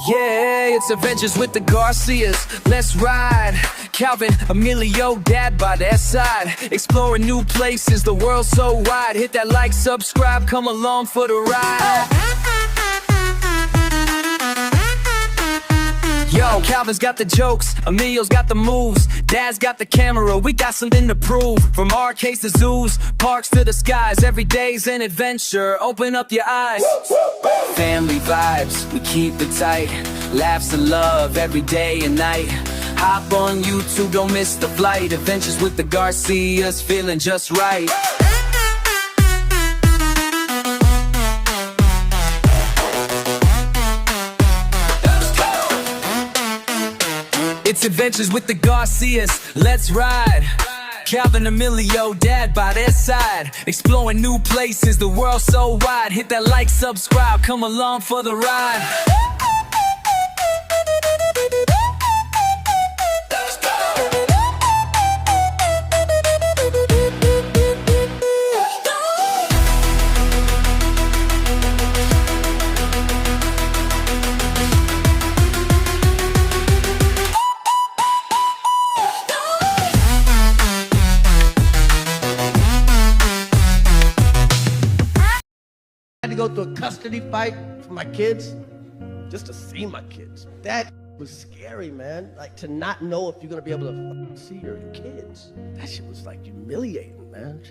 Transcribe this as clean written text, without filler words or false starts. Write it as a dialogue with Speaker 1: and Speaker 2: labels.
Speaker 1: Yeah, it's adventures with the Garcias. Let's ride. Calvin, Emilio, Dad by their side. Exploring new places, the world so wide. Hit that like, subscribe, come along for the ride. Yo, Calvin's got the jokes, Emilio's got the moves, Dad's got the camera, we got something to prove. From arcades to zoos, parks to the skies, every day's an adventure, open up your eyes. Family vibes, we keep it tight, laughs and love every day and night. Hop on YouTube, don't miss the flight, adventures with the Garcias, feeling just right. It's adventures with the Garcias, let's ride. Calvin, Emilio, Dad by their side. Exploring new places, the world so wide. Hit that like, subscribe, come along for the ride.
Speaker 2: I had to go through a custody fight for my kids, just to see my kids. That was scary, man. Like, to not know if you're gonna be able to see your kids. That shit was like humiliating, man.